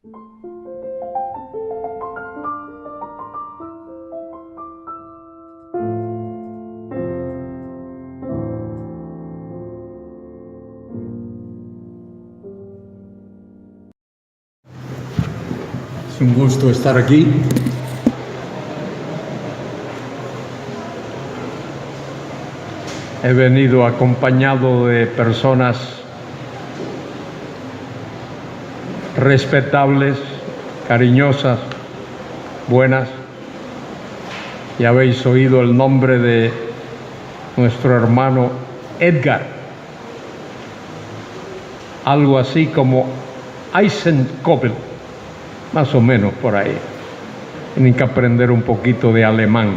Es un gusto estar aquí. He venido acompañado de personas respetables, cariñosas, buenas, y habéis oído el nombre de nuestro hermano Edgar, algo así como Eisenkobel, más o menos por ahí. Tienen que aprender un poquito de alemán.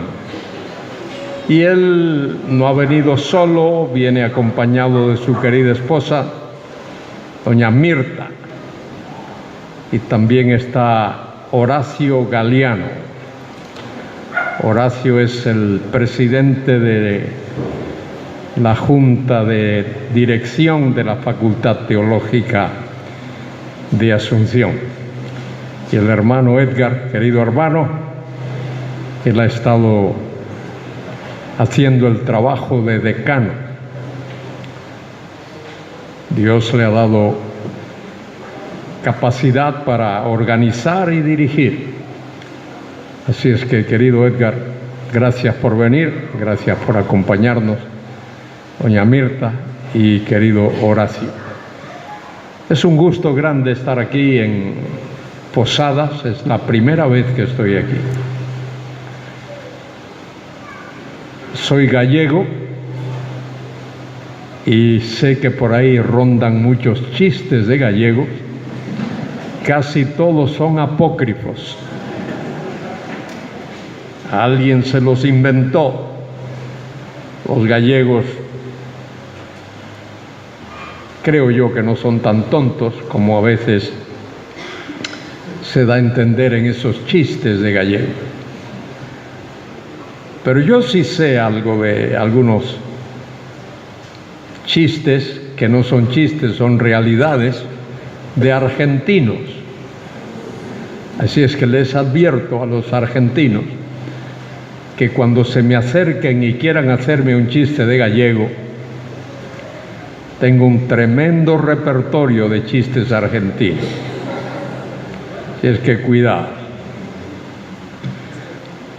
Y él no ha venido solo, viene acompañado de su querida esposa, doña Mirta. Y también está Horacio Galeano. Horacio es el presidente de la Junta de Dirección de la Facultad Teológica de Asunción. Y el hermano Edgar, querido hermano, él ha estado haciendo el trabajo de decano. Dios le ha dado capacidad para organizar y dirigir. Así es que, querido Edgar, gracias por venir, gracias por acompañarnos, doña Mirta y querido Horacio. Es un gusto grande estar aquí en Posadas, es la primera vez que estoy aquí. Soy gallego y sé que por ahí rondan muchos chistes de gallegos, casi todos son apócrifos. Alguien se los inventó. Los gallegos, creo yo que no son tan tontos como a veces se da a entender en esos chistes de gallego. Pero yo sí sé algo de algunos chistes, que no son chistes, son realidades, de argentinos. Así es que les advierto a los argentinos que cuando se me acerquen y quieran hacerme un chiste de gallego, tengo un tremendo repertorio de chistes argentinos. Así es que cuidado.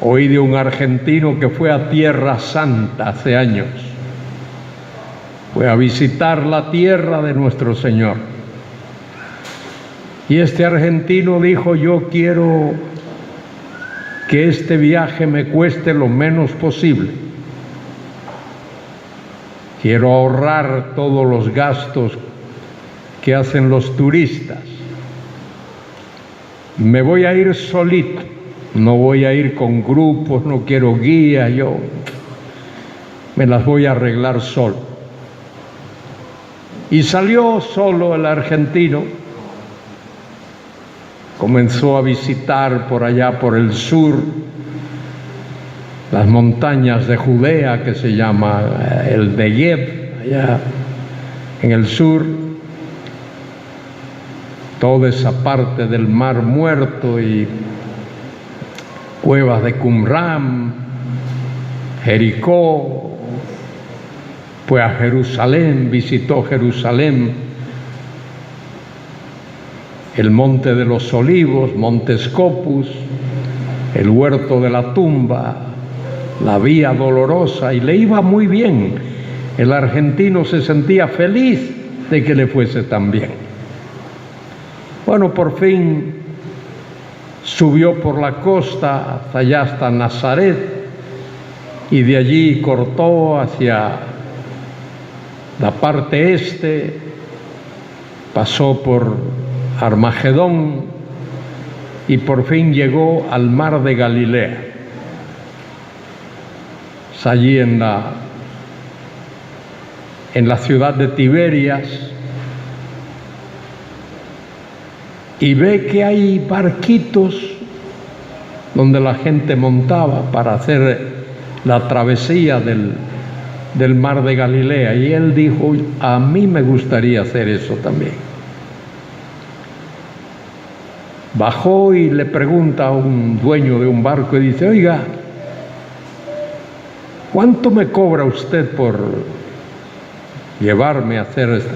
Oí de un argentino que fue a Tierra Santa hace años. Fue a visitar la tierra de nuestro Señor. Y este argentino dijo: yo quiero que este viaje me cueste lo menos posible. Quiero ahorrar todos los gastos que hacen los turistas. Me voy a ir solito, no voy a ir con grupos, no quiero guía, yo me las voy a arreglar solo. Y salió solo el argentino, comenzó a visitar por allá por el sur, las montañas de Judea, que se llama el Negev, allá en el sur, toda esa parte del Mar Muerto y cuevas de Qumran, Jericó, fue a Jerusalén, visitó Jerusalén, el Monte de los Olivos, Monte Scopus, el Huerto de la Tumba, la Vía Dolorosa, y le iba muy bien. El argentino se sentía feliz de que le fuese tan bien. Bueno, por fin subió por la costa hasta allá, hasta Nazaret, y de allí cortó hacia la parte este, pasó por Armagedón y por fin llegó al mar de Galilea. Es allí en la ciudad de Tiberias, y ve que hay barquitos donde la gente montaba para hacer la travesía del mar de Galilea, y él dijo: a mí me gustaría hacer eso también. Bajó y le pregunta a un dueño de un barco y dice: oiga, ¿cuánto me cobra usted por llevarme a hacer esto?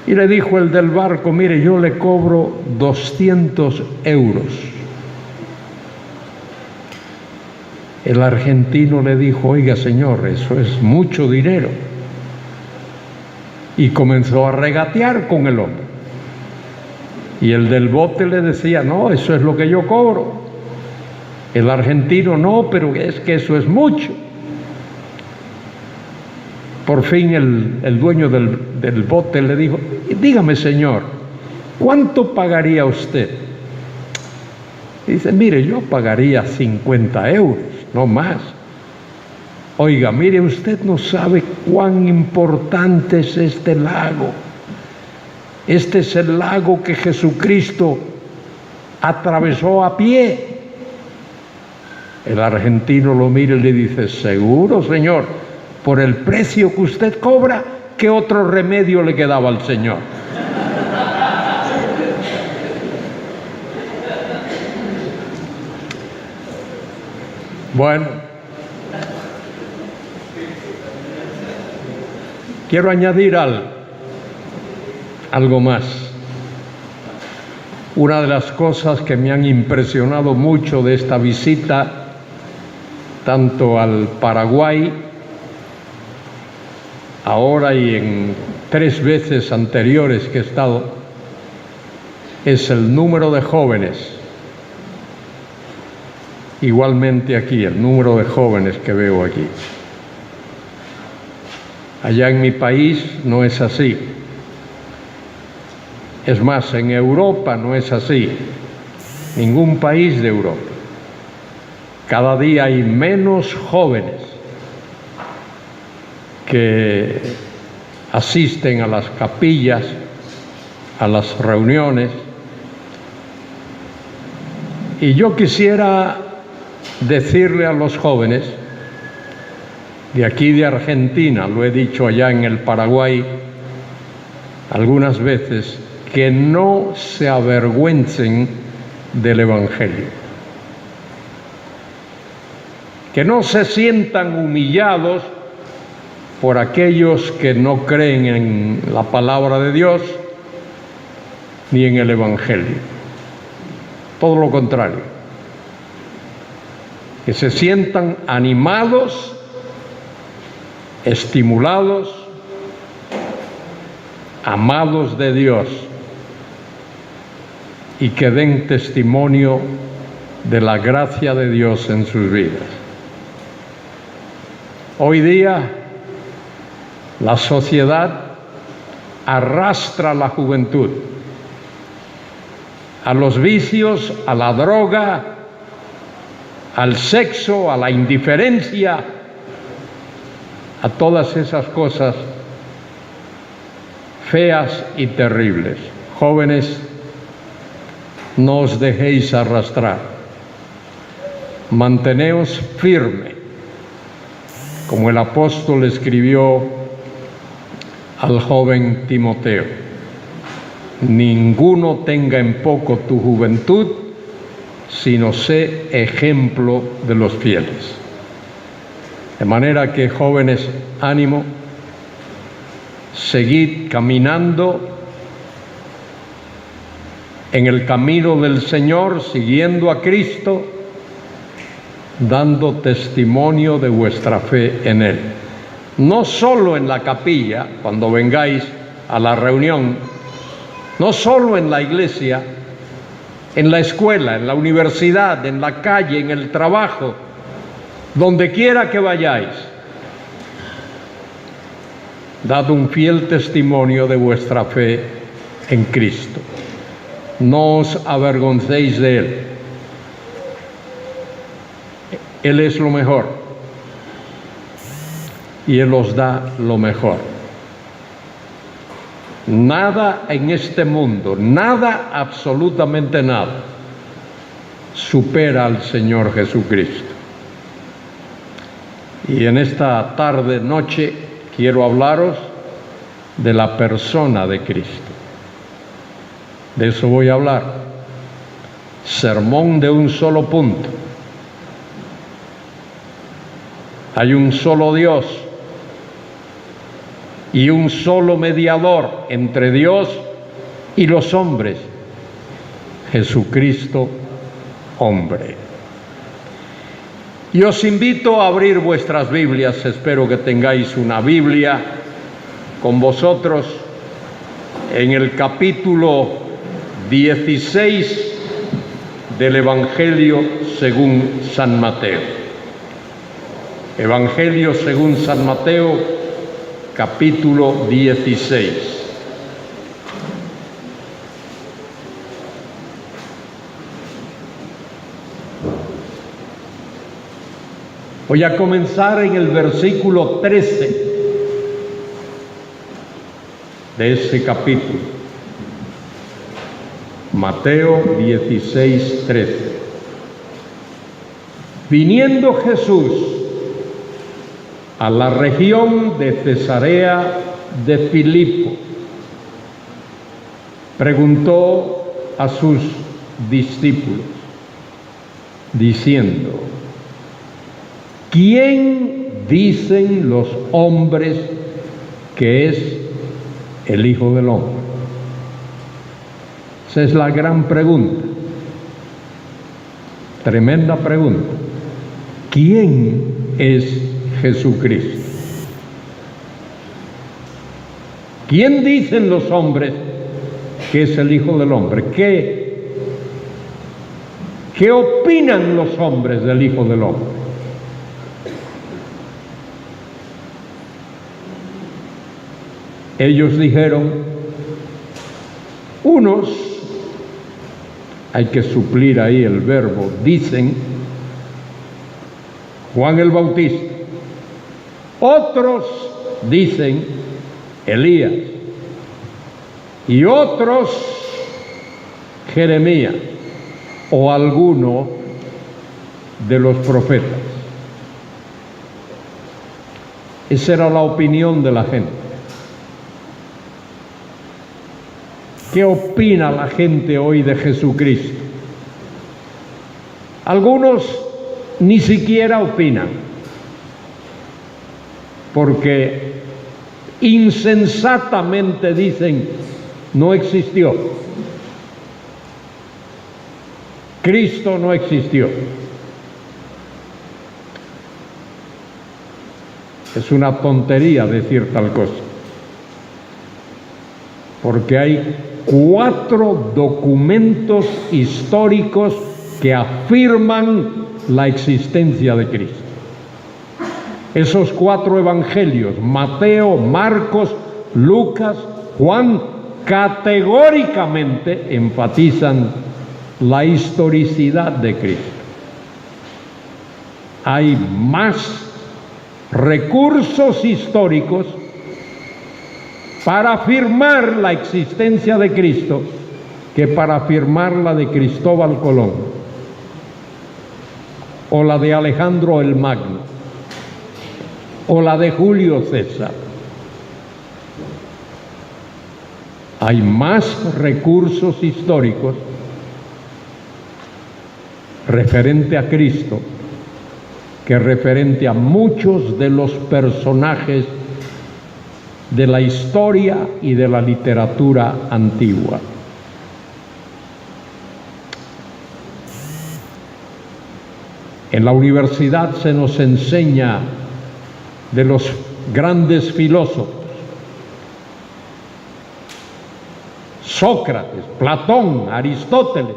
Y le dijo el del barco: mire, yo le cobro 200 euros. El argentino le dijo: oiga, señor, eso es mucho dinero. Y comenzó a regatear con el hombre. Y el del bote le decía: no, eso es lo que yo cobro. El argentino: no, pero es que eso es mucho. Por fin el dueño del bote le dijo: dígame, señor, ¿cuánto pagaría usted? Dice: mire, yo pagaría 50 euros, no más. Oiga, mire, usted no sabe cuán importante es este lago. Este es el lago que Jesucristo atravesó a pie. El argentino lo mira y le dice: seguro, señor, por el precio que usted cobra, ¿qué otro remedio le quedaba al Señor? Bueno, quiero añadir algo más. Una de las cosas que me han impresionado mucho de esta visita, tanto al Paraguay, ahora y en 3 veces anteriores que he estado, es el número de jóvenes. Igualmente aquí, el número de jóvenes que veo aquí. Allá en mi país no es así. Es más, en Europa no es así. Ningún país de Europa. Cada día hay menos jóvenes que asisten a las capillas, a las reuniones. Y yo quisiera decirle a los jóvenes de aquí de Argentina, lo he dicho allá en el Paraguay algunas veces, que no se avergüencen del Evangelio, que no se sientan humillados por aquellos que no creen en la palabra de Dios ni en el Evangelio. Todo lo contrario, que se sientan animados, estimulados, amados de Dios, y que den testimonio de la gracia de Dios en sus vidas. Hoy día la sociedad arrastra a la juventud a los vicios, a la droga, al sexo, a la indiferencia, a todas esas cosas feas y terribles. Jóvenes, no os dejéis arrastrar. Manteneos firme, como el apóstol escribió al joven Timoteo: ninguno tenga en poco tu juventud, sino sé ejemplo de los fieles. De manera que, jóvenes, ánimo, seguid caminando en el camino del Señor, siguiendo a Cristo, dando testimonio de vuestra fe en Él. No solo en la capilla, cuando vengáis a la reunión, no solo en la iglesia, en la escuela, en la universidad, en la calle, en el trabajo, donde quiera que vayáis, dad un fiel testimonio de vuestra fe en Cristo. No os avergoncéis de Él. Él es lo mejor y Él os da lo mejor. Nada en este mundo, nada, absolutamente nada, supera al Señor Jesucristo. Y en esta tarde, noche, quiero hablaros de la persona de Cristo. De eso voy a hablar. sermón de un solo punto. Hay un solo Dios y un solo mediador entre Dios y los hombres, Jesucristo, hombre. Y os invito a abrir vuestras Biblias, espero que tengáis una Biblia con vosotros, en el capítulo 16 del Evangelio según San Mateo. Evangelio según San Mateo, capítulo 16. Voy a comenzar en el versículo 13 de ese capítulo. Mateo 16, 13. Viniendo Jesús a la región de Cesarea de Filipo, preguntó a sus discípulos, diciendo: ¿quién dicen los hombres que es el Hijo del Hombre? Esa es la gran pregunta, tremenda pregunta. ¿Quién es Jesucristo? ¿Quién dicen los hombres que es el Hijo del Hombre? ¿Qué opinan los hombres del Hijo del Hombre? Ellos dijeron, unos, hay que suplir ahí el verbo, dicen Juan el Bautista, otros dicen Elías y otros Jeremías o alguno de los profetas. Esa era la opinión de la gente. ¿Qué opina la gente hoy de Jesucristo? Algunos ni siquiera opinan, porque insensatamente dicen, no existió. Cristo no existió. Es una tontería decir tal cosa, porque hay 4 documentos históricos que afirman la existencia de Cristo. Esos 4 evangelios, Mateo, Marcos, Lucas, Juan, categóricamente enfatizan la historicidad de Cristo. Hay más recursos históricos para afirmar la existencia de Cristo que para afirmar la de Cristóbal Colón o la de Alejandro el Magno o la de Julio César. Hay más recursos históricos referente a Cristo que referente a muchos de los personajes de la historia y de la literatura antigua. En la universidad se nos enseña de los grandes filósofos, Sócrates, Platón, Aristóteles,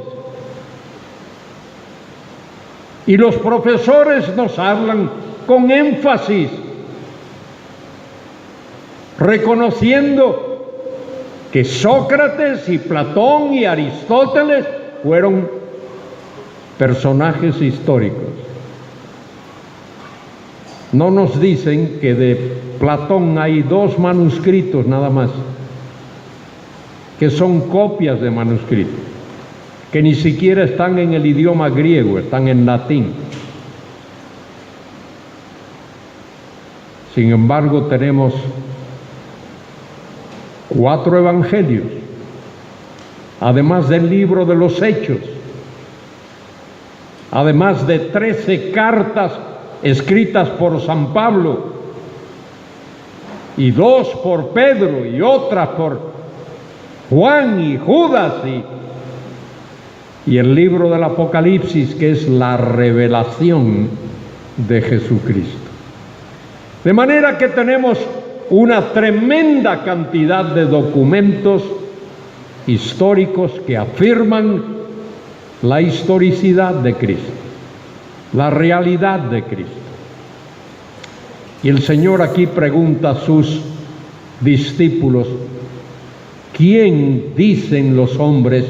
y los profesores nos hablan con énfasis, reconociendo que Sócrates y Platón y Aristóteles fueron personajes históricos. No nos dicen que de Platón hay 2 manuscritos nada más, que son copias de manuscritos, que ni siquiera están en el idioma griego, están en latín. Sin embargo, tenemos 4 evangelios, además del libro de los Hechos, además de 13 cartas escritas por San Pablo, y 2 por Pedro, y otras por Juan y Judas, y el libro del Apocalipsis, que es la revelación de Jesucristo. De manera que tenemos una tremenda cantidad de documentos históricos que afirman la historicidad de Cristo, la realidad de Cristo. Y el Señor aquí pregunta a sus discípulos: ¿quién dicen los hombres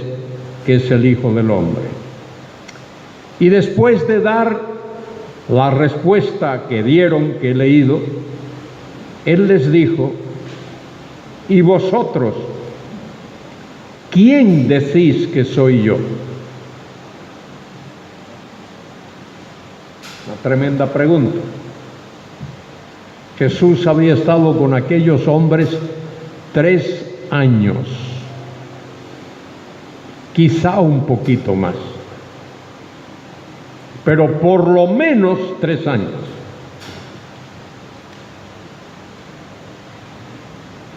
que es el Hijo del Hombre? Y después de dar la respuesta que dieron, que he leído, Él les dijo: ¿y vosotros, quién decís que soy yo? Una tremenda pregunta. Jesús había estado con aquellos hombres 3 años, quizá un poquito más, pero por lo menos 3 años.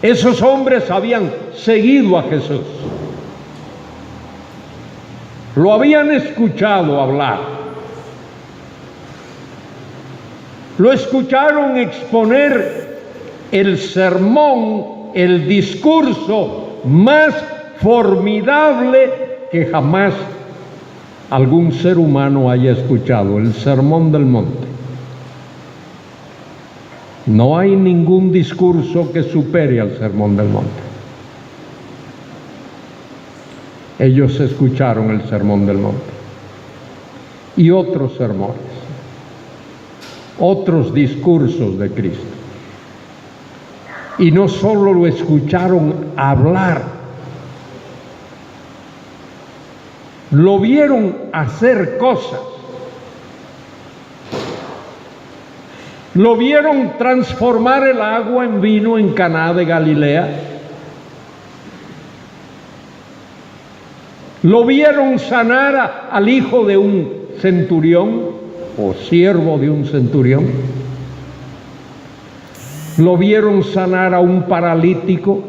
Esos hombres habían seguido a Jesús, lo habían escuchado hablar, lo escucharon exponer el sermón, el discurso más formidable que jamás algún ser humano haya escuchado, el Sermón del Monte. No hay ningún discurso que supere al Sermón del Monte. Ellos escucharon el Sermón del Monte y otros sermones, otros discursos de Cristo. Y no solo lo escucharon hablar, lo vieron hacer cosas, lo vieron transformar el agua en vino en Caná de Galilea, lo vieron sanar al hijo de un centurión o siervo de un centurión, lo vieron sanar a un paralítico,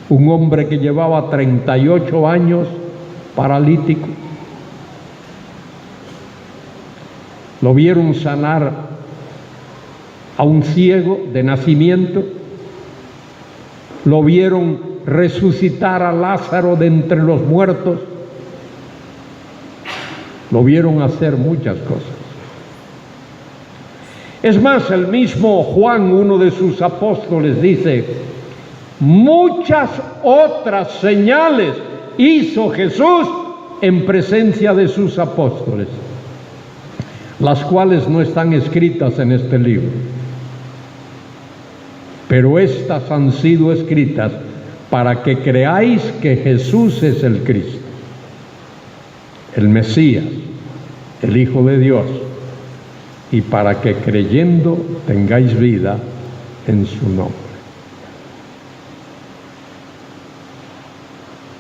un hombre que llevaba 38 años paralítico, lo vieron sanar a un ciego de nacimiento, lo vieron resucitar a Lázaro de entre los muertos, lo vieron hacer muchas cosas. Es más, el mismo Juan, uno de sus apóstoles, dice: muchas otras señales hizo Jesús en presencia de sus apóstoles, las cuales no están escritas en este libro, pero estas han sido escritas para que creáis que Jesús es el Cristo, el Mesías, el Hijo de Dios, y para que creyendo tengáis vida en su nombre.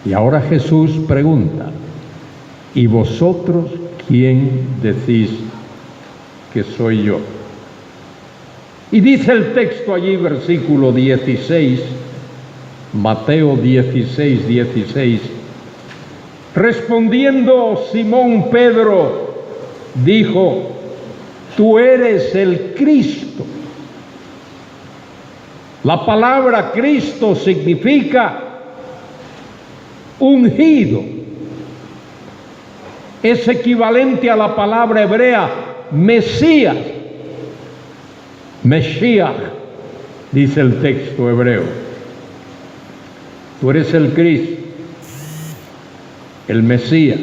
Y ahora Jesús pregunta: ¿y vosotros quién decís que soy yo? Y dice el texto allí, versículo 16, Mateo 16, 16: respondiendo Simón Pedro, dijo: tú eres el Cristo. La palabra Cristo significa ungido. Es equivalente a la palabra hebrea Mesías. Mesías, dice el texto hebreo. Tú eres el Cristo, el Mesías.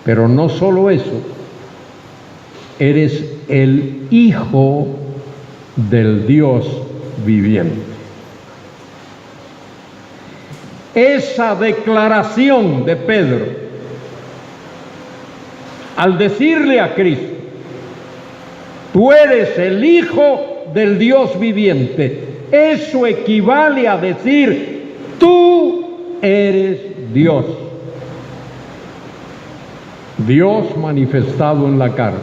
Pero no solo eso, eres el Hijo del Dios viviente. Esa declaración de Pedro, al decirle a Cristo: tú eres el Hijo del Dios viviente, eso equivale a decir: tú eres Dios. Dios manifestado en la carne.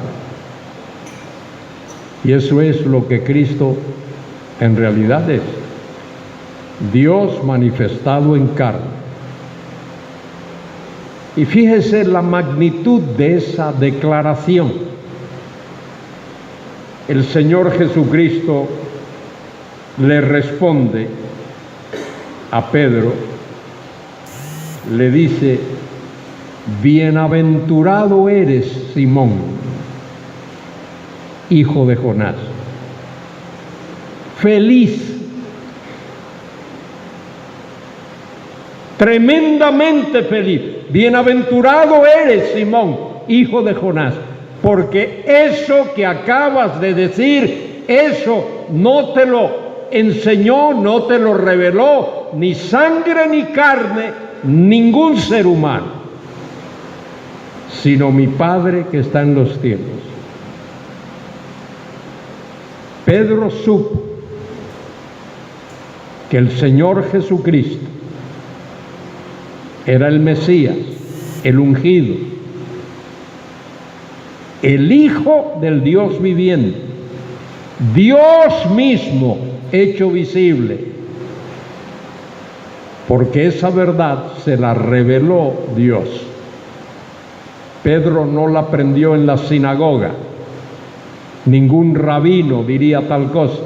Y eso es lo que Cristo en realidad es. Dios manifestado en carne. Y fíjese la magnitud de esa declaración. El Señor Jesucristo le responde a Pedro, le dice: bienaventurado eres, Simón, hijo de Jonás. Feliz, tremendamente feliz. Bienaventurado eres, Simón, hijo de Jonás, porque eso que acabas de decir, eso no te lo enseñó, no te lo reveló ni sangre ni carne, ningún ser humano, sino mi Padre que está en los cielos. Pedro supo que el Señor Jesucristo era el Mesías, el ungido, el Hijo del Dios viviente, Dios mismo hecho visible, porque esa verdad se la reveló Dios. Pedro no la aprendió en la sinagoga, ningún rabino diría tal cosa.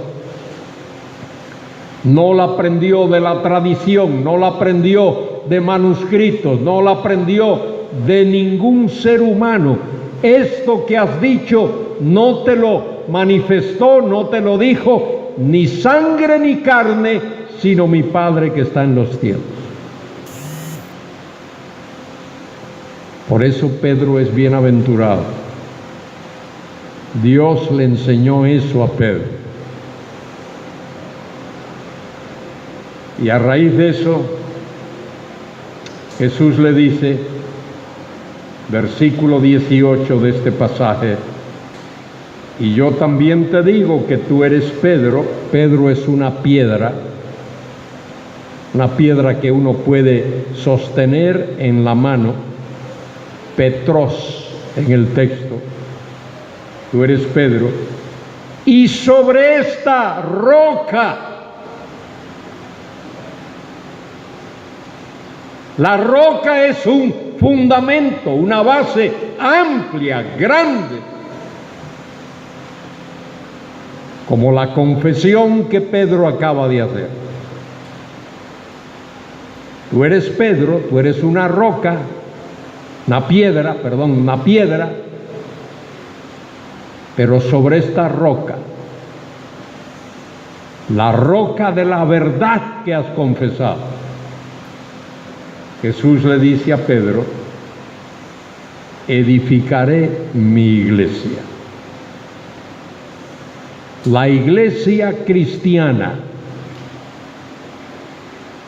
No la aprendió de la tradición, no la aprendió de manuscritos, no la aprendió de ningún ser humano. Esto que has dicho no te lo manifestó, no te lo dijo ni sangre ni carne, sino mi Padre que está en los cielos. Por eso Pedro es bienaventurado. Dios le enseñó eso a Pedro. Y a raíz de eso, Jesús le dice, versículo 18 de este pasaje: y yo también te digo que tú eres Pedro. Pedro es una piedra que uno puede sostener en la mano, Petros en el texto. Tú eres Pedro, y sobre esta roca, la roca es un fundamento, una base amplia, grande, como la confesión que Pedro acaba de hacer. Tú eres Pedro, tú eres una roca, una piedra, pero sobre esta roca, la roca de la verdad que has confesado, Jesús le dice a Pedro: edificaré mi iglesia. La iglesia cristiana,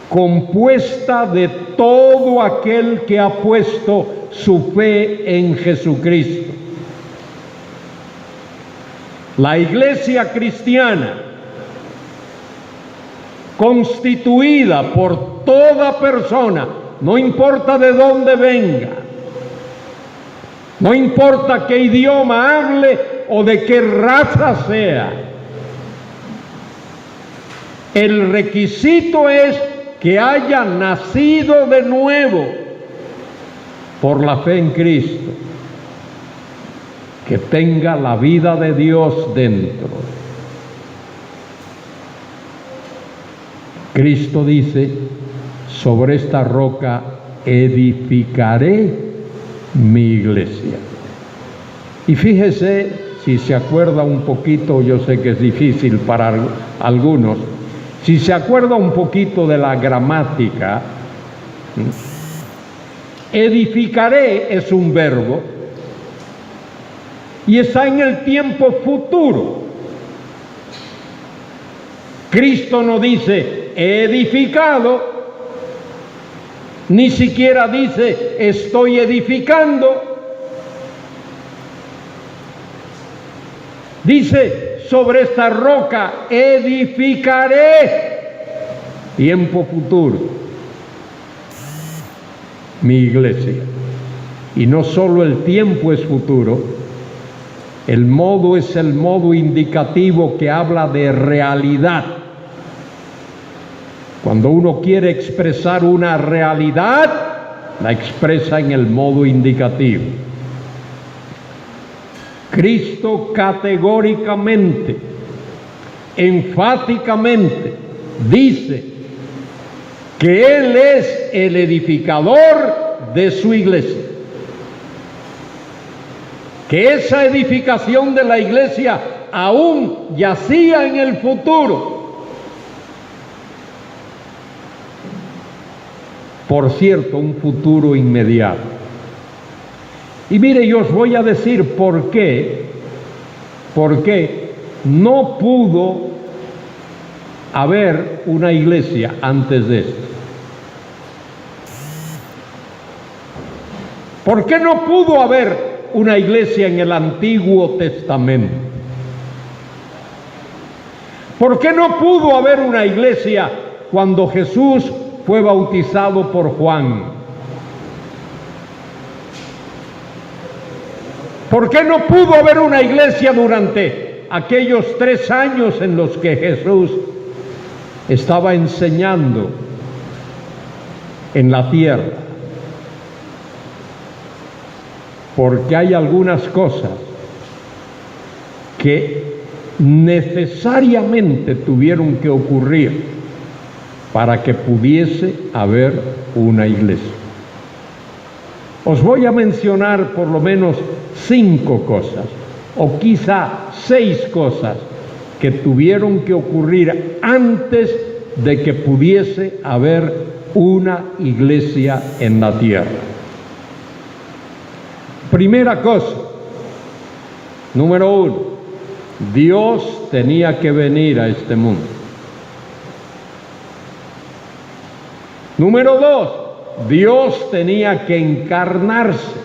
compuesta de todo aquel que ha puesto su fe en Jesucristo. La iglesia cristiana, constituida por toda persona, no importa de dónde venga, no importa qué idioma hable o de qué raza sea. El requisito es que haya nacido de nuevo por la fe en Cristo, que tenga la vida de Dios dentro. Cristo dice: sobre esta roca edificaré mi iglesia. Y fíjese, si se acuerda un poquito, yo sé que es difícil para algunos, si se acuerda un poquito de la gramática, edificaré es un verbo y está en el tiempo futuro. Cristo no dice he edificado, ni siquiera dice estoy edificando. Dice: sobre esta roca edificaré, tiempo futuro, mi iglesia. Y no solo el tiempo es futuro, el modo es el modo indicativo que habla de realidad. Cuando uno quiere expresar una realidad, la expresa en el modo indicativo. Cristo categóricamente, enfáticamente, dice que Él es el edificador de su iglesia. Que esa edificación de la iglesia aún yacía en el futuro. Por cierto, un futuro inmediato. Y mire, yo os voy a decir por qué no pudo haber una iglesia antes de esto. ¿Por qué no pudo haber una iglesia en el Antiguo Testamento? ¿Por qué no pudo haber una iglesia cuando Jesús fue bautizado por Juan? ¿Por qué no pudo haber una iglesia durante aquellos 3 años en los que Jesús estaba enseñando en la tierra? Porque hay algunas cosas que necesariamente tuvieron que ocurrir para que pudiese haber una iglesia. Os voy a mencionar por lo menos 5 cosas, o quizá 6 cosas que tuvieron que ocurrir antes de que pudiese haber una iglesia en la tierra. Primera cosa, número 1, Dios tenía que venir a este mundo. Número 2, Dios tenía que encarnarse.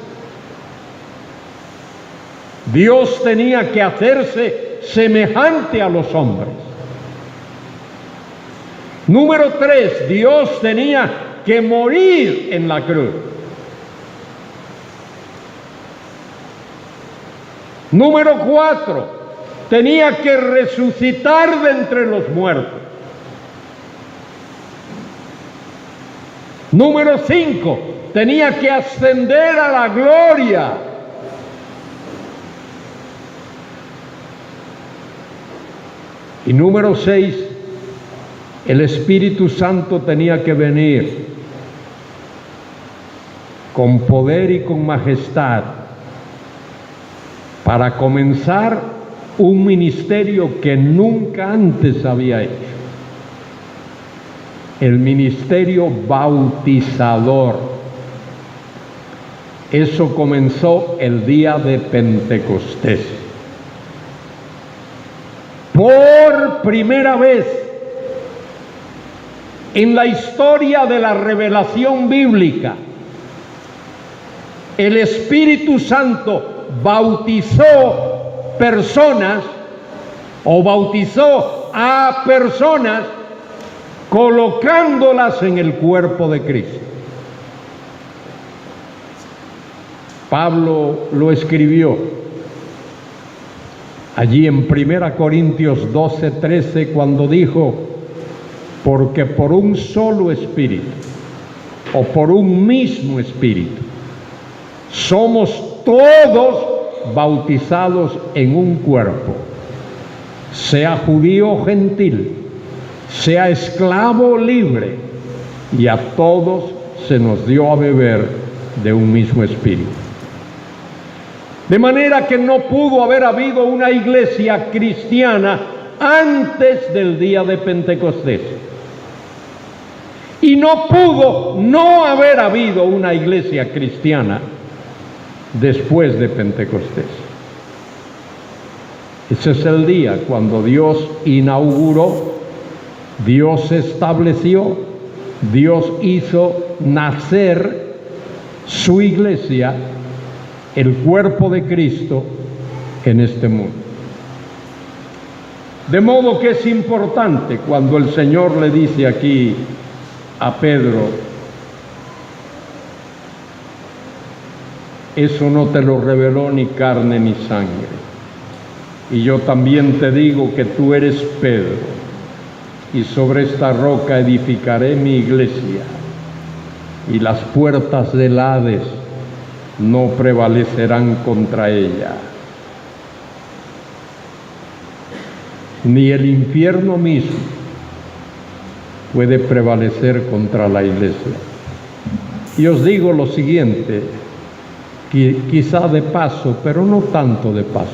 Dios tenía que hacerse semejante a los hombres. Número 3, Dios tenía que morir en la cruz. Número 4, tenía que resucitar de entre los muertos. Número 5, tenía que ascender a la gloria. Y número 6, el Espíritu Santo tenía que venir con poder y con majestad para comenzar un ministerio que nunca antes había hecho. El ministerio bautizador. Eso comenzó el día de Pentecostés. Por primera vez en la historia de la revelación bíblica, el Espíritu Santo bautizó personas o bautizó a personas colocándolas en el cuerpo de Cristo. Pablo lo escribió allí en 1 Corintios 12:13 cuando dijo: porque por un solo espíritu o por un mismo espíritu somos todos bautizados en un cuerpo, sea judío o gentil, sea esclavo o libre, y a todos se nos dio a beber de un mismo espíritu. De manera que no pudo haber habido una iglesia cristiana antes del día de Pentecostés. Y no pudo no haber habido una iglesia cristiana después de Pentecostés. Ese es el día cuando Dios inauguró, Dios estableció, Dios hizo nacer su iglesia, el cuerpo de Cristo, en este mundo. De modo que es importante cuando el Señor le dice aquí a Pedro: eso no te lo reveló ni carne ni sangre. Y yo también te digo que tú eres Pedro, y sobre esta roca edificaré mi iglesia, y las puertas del Hades no prevalecerán contra ella. Ni el infierno mismo puede prevalecer contra la iglesia. Y os digo lo siguiente, quizá de paso, pero no tanto de paso.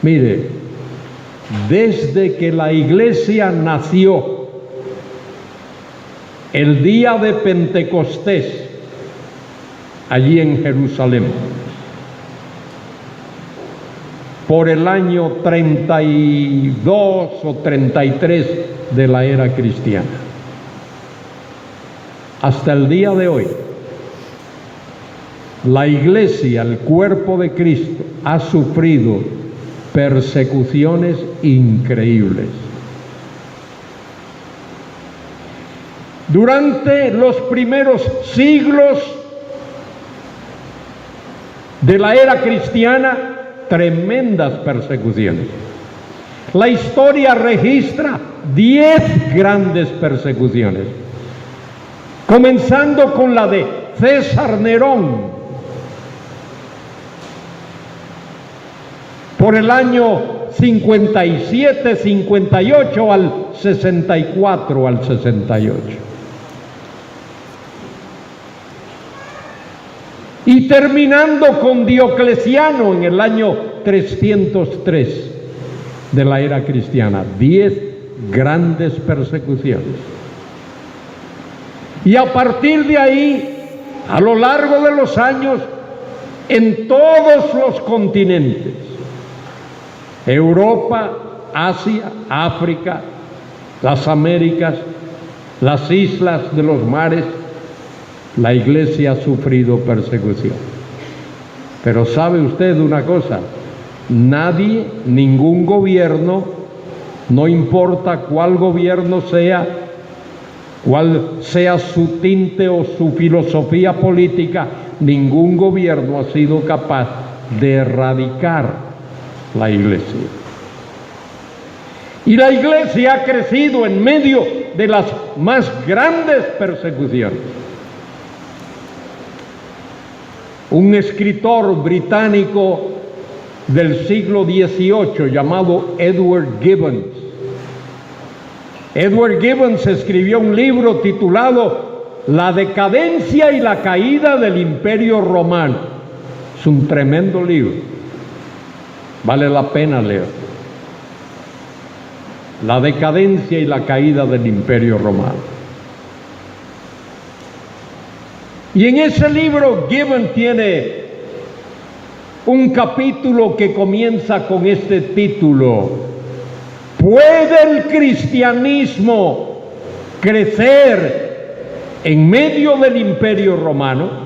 Mire, desde que la iglesia nació, el día de Pentecostés, allí en Jerusalén, por el año 32 o 33 de la era cristiana, hasta el día de hoy, la iglesia, el cuerpo de Cristo, ha sufrido persecuciones increíbles. Durante los primeros siglos de la era cristiana, tremendas persecuciones. La historia registra 10 grandes persecuciones, comenzando con la de César Nerón, por el año 57, 58 al 64, al 68. Y terminando con Diocleciano en el año 303 de la era cristiana, 10 grandes persecuciones. Y a partir de ahí, a lo largo de los años, en todos los continentes, Europa, Asia, África, las Américas, las islas de los mares, la iglesia ha sufrido persecución. Pero ¿sabe usted una cosa? Nadie, ningún gobierno, no importa cuál gobierno sea, cuál sea su tinte o su filosofía política, ningún gobierno ha sido capaz de erradicar la iglesia. Y la iglesia ha crecido en medio de las más grandes persecuciones. Un escritor británico del siglo XVIII llamado Edward Gibbon. Edward Gibbon escribió un libro titulado La decadencia y la caída del Imperio Romano. Es un tremendo libro. Vale la pena leer. La decadencia y la caída del Imperio Romano. Y en ese libro Gibbon tiene un capítulo que comienza con este título: ¿puede el cristianismo crecer en medio del Imperio Romano?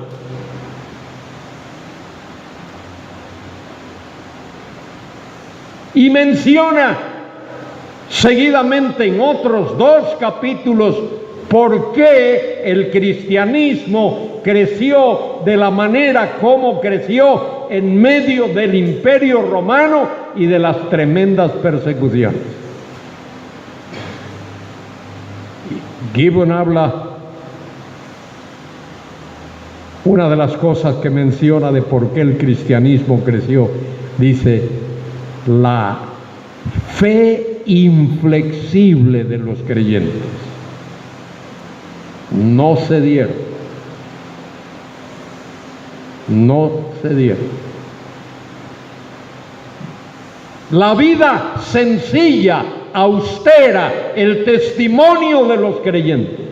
Y menciona seguidamente en otros 2 capítulos por qué el cristianismo creció de la manera como creció en medio del Imperio Romano y de las tremendas persecuciones. Gibbon habla, una de las cosas que menciona de por qué el cristianismo creció, dice: la fe inflexible de los creyentes. No cedieron. No cedieron. La vida sencilla, austera, el testimonio de los creyentes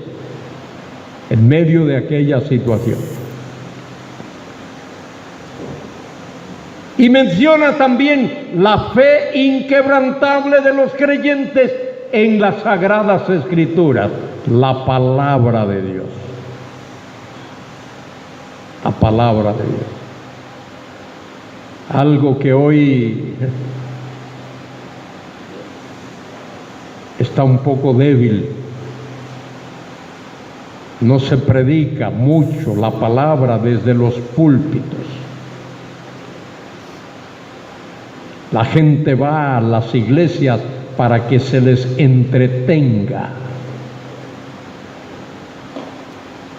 en medio de aquella situación. Y menciona también la fe inquebrantable de los creyentes en las Sagradas Escrituras, la palabra de Dios. La palabra de Dios. Algo que hoy está un poco débil. No se predica mucho la palabra desde los púlpitos. La gente va a las iglesias para que se les entretenga.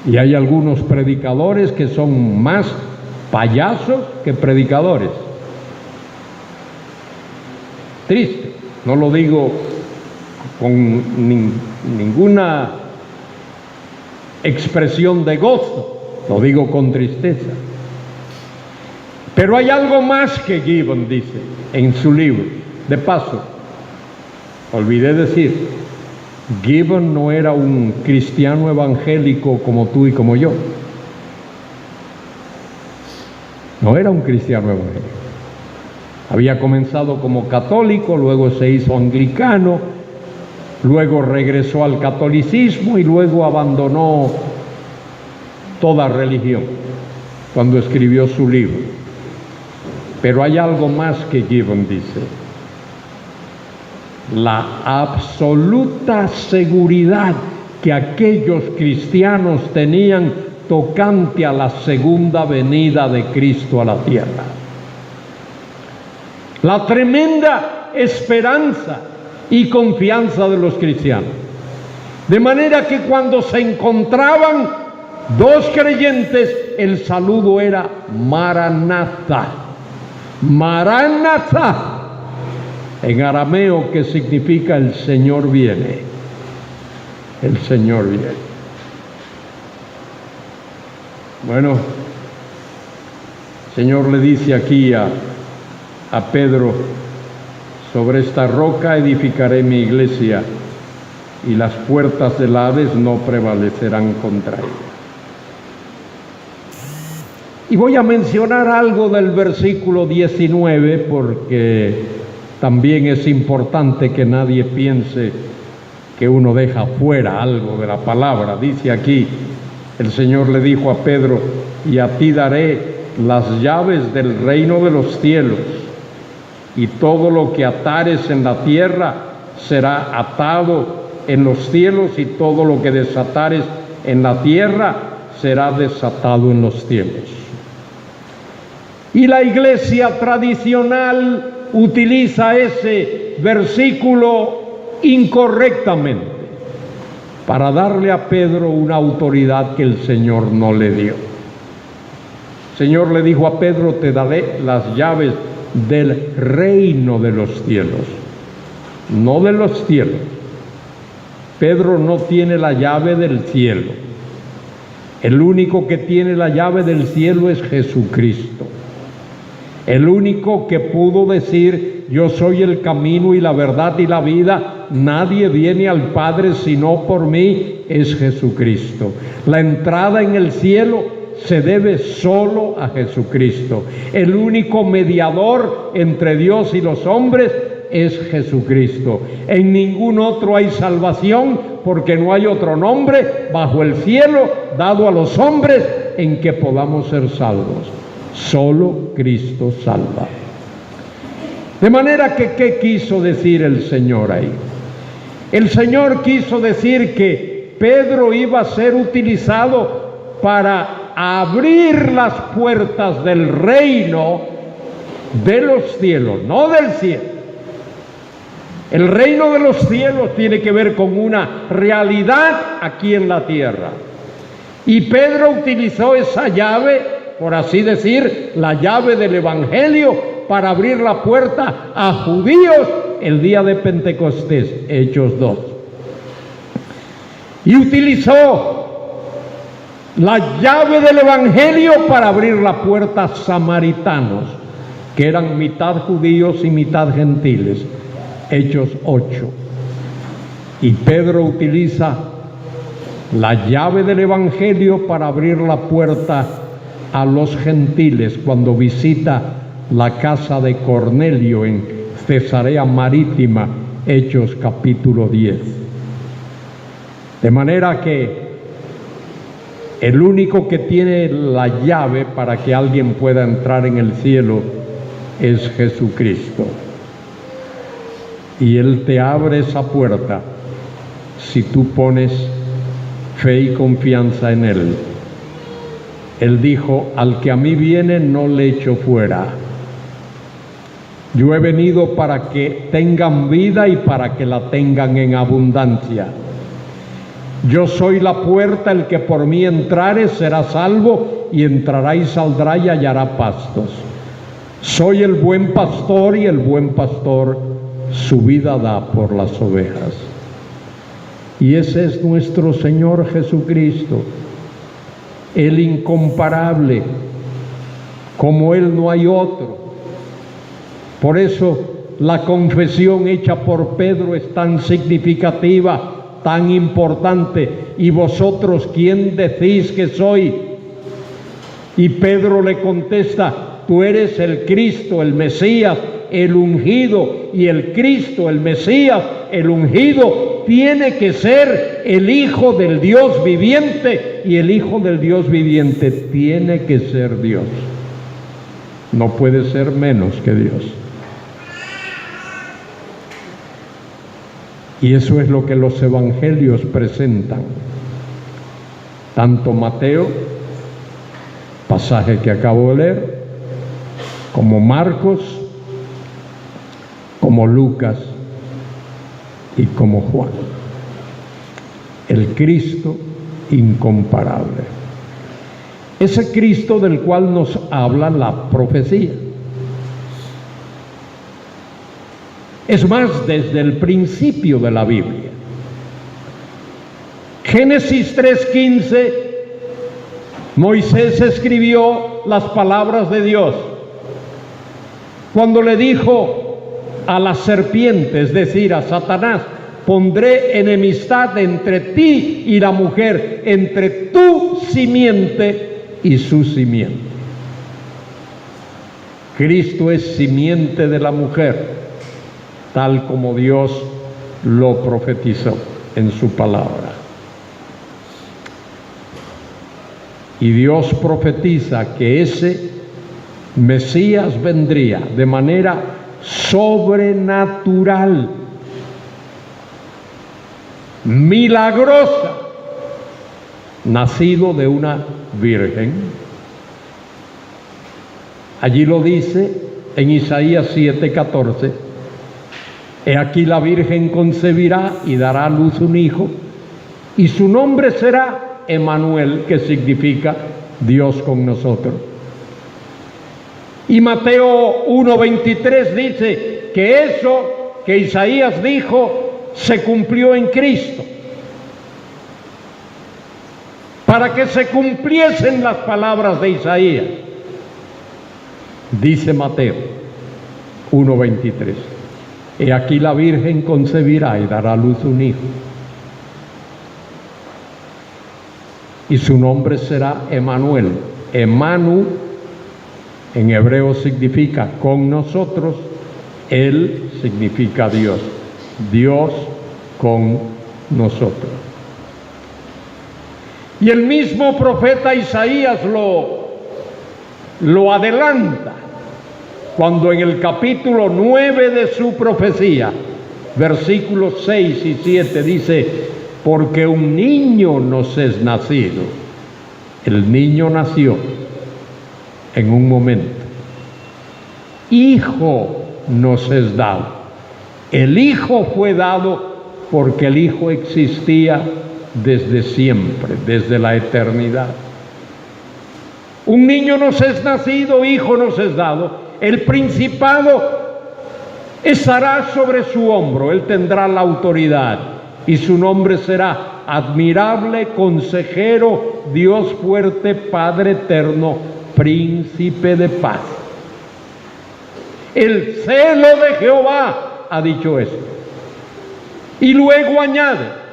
Y hay algunos predicadores que son más payasos que predicadores. Triste, no lo digo con ninguna expresión de gozo, lo digo con tristeza. Pero hay algo más que Gibbon dice en su libro. De paso, olvidé decir, Gibbon no era un cristiano evangélico como tú y como yo. No era un cristiano evangélico. Había comenzado como católico, luego se hizo anglicano, luego regresó al catolicismo y luego abandonó toda religión cuando escribió su libro. Pero hay algo más que Gibbon dice: la absoluta seguridad que aquellos cristianos tenían tocante a la segunda venida de Cristo a la tierra. La tremenda esperanza y confianza de los cristianos. De manera que cuando se encontraban dos creyentes, el saludo era Maranatha. Maranatha, en arameo, que significa el Señor viene. El Señor viene. Bueno, el Señor le dice aquí a Pedro: sobre esta roca edificaré mi iglesia y las puertas del Hades no prevalecerán contra ella. Y voy a mencionar algo del versículo 19 porque también es importante que nadie piense que uno deja fuera algo de la palabra. Dice aquí, el Señor le dijo a Pedro: y a ti daré las llaves del reino de los cielos, y todo lo que atares en la tierra será atado en los cielos, y todo lo que desatares en la tierra será desatado en los cielos. Y la iglesia tradicional utiliza ese versículo incorrectamente para darle a Pedro una autoridad que el Señor no le dio. El Señor le dijo a Pedro: te daré las llaves del reino de los cielos, no de los cielos. Pedro no tiene la llave del cielo. El único que tiene la llave del cielo es Jesucristo. El único que pudo decir: yo soy el camino y la verdad y la vida, nadie viene al Padre sino por mí, es Jesucristo. La entrada en el cielo se debe solo a Jesucristo. El único mediador entre Dios y los hombres es Jesucristo. En ningún otro hay salvación, porque no hay otro nombre bajo el cielo dado a los hombres en que podamos ser salvos. Solo Cristo salva. De manera que, ¿qué quiso decir el Señor ahí? El Señor quiso decir que Pedro iba a ser utilizado para abrir las puertas del reino de los cielos, no del cielo. El reino de los cielos tiene que ver con una realidad aquí en la tierra. Y Pedro utilizó esa llave, por así decir, la llave del Evangelio, para abrir la puerta a judíos el día de Pentecostés, Hechos 2. Y utilizó la llave del Evangelio para abrir la puerta a samaritanos, que eran mitad judíos y mitad gentiles, Hechos 8. Y Pedro utiliza la llave del Evangelio para abrir la puerta a los gentiles cuando visita la casa de Cornelio en Cesarea Marítima, Hechos capítulo 10. De manera que el único que tiene la llave para que alguien pueda entrar en el cielo es Jesucristo. Y Él te abre esa puerta si tú pones fe y confianza en Él. Él dijo: al que a mí viene no le echo fuera. Yo he venido para que tengan vida y para que la tengan en abundancia. Yo soy la puerta, el que por mí entrare será salvo, y entrará y saldrá y hallará pastos. Soy el buen pastor, y el buen pastor su vida da por las ovejas. Y ese es nuestro Señor Jesucristo, el incomparable. Como Él no hay otro. Por eso la confesión hecha por Pedro es tan significativa, tan importante. ¿Y vosotros quién decís que soy? Y Pedro le contesta: tú eres el Cristo, el Mesías, el ungido. Y el Cristo, el Mesías, el ungido, tiene que ser el Hijo del Dios viviente. Y el Hijo del Dios viviente tiene que ser Dios. No puede ser menos que Dios. Y eso es lo que los evangelios presentan. Tanto Mateo, pasaje que acabo de leer, como Marcos, como Lucas y como Juan. El Cristo incomparable. Ese Cristo del cual nos habla la profecía. Es más, desde el principio de la Biblia. Génesis 3:15, Moisés escribió las palabras de Dios cuando le dijo a la serpiente, es decir, a Satanás: pondré enemistad entre ti y la mujer, entre tu simiente y su simiente. Cristo es simiente de la mujer, tal como Dios lo profetizó en su palabra. Y Dios profetiza que ese Mesías vendría de manera sobrenatural, milagrosa, nacido de una virgen. Allí lo dice en Isaías 7:14: he aquí la virgen concebirá y dará a luz un hijo, y su nombre será Emmanuel, que significa Dios con nosotros. Y Mateo 1:23 dice que eso que Isaías dijo se cumplió en Cristo, para que se cumpliesen las palabras de Isaías. Dice Mateo 1:23: he aquí la virgen concebirá y dará a luz un hijo, y su nombre será Emmanuel. Emanu en hebreo significa con nosotros, Él significa Dios, Dios con nosotros. Y el mismo profeta Isaías lo adelanta cuando en el capítulo 9 de su profecía, versículos 6 y 7, dice: porque un niño nos es nacido. El niño nació en un momento. Hijo nos es dado. El Hijo fue dado porque el Hijo existía desde siempre, desde la eternidad. Un niño nos es nacido, hijo nos es dado. El principado estará sobre su hombro, él tendrá la autoridad, y su nombre será admirable, consejero, Dios fuerte, Padre eterno, príncipe de paz. El celo de Jehová ha dicho esto. Y luego añade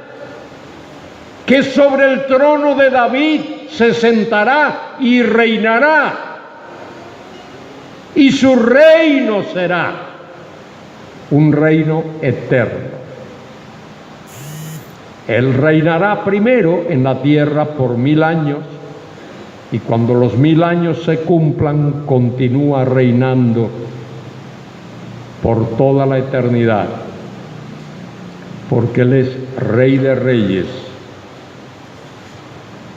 que sobre el trono de David se sentará y reinará, y su reino será un reino eterno. Él reinará primero en la tierra por 1000 años, y cuando los 1000 años se cumplan, continúa reinando por toda la eternidad, porque Él es Rey de Reyes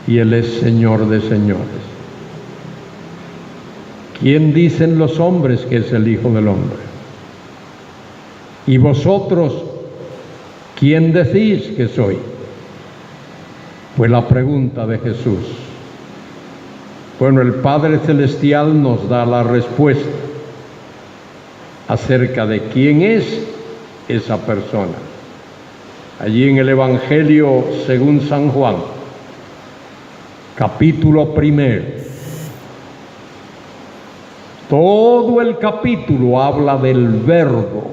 y Él es Señor de señores. ¿Quién dicen los hombres que es el Hijo del Hombre? ¿Y vosotros quién decís que soy? Fue la pregunta de Jesús. Bueno, el Padre Celestial nos da la respuesta acerca de quién es esa persona. Allí en el Evangelio según San Juan, capítulo 1, todo el capítulo habla del verbo,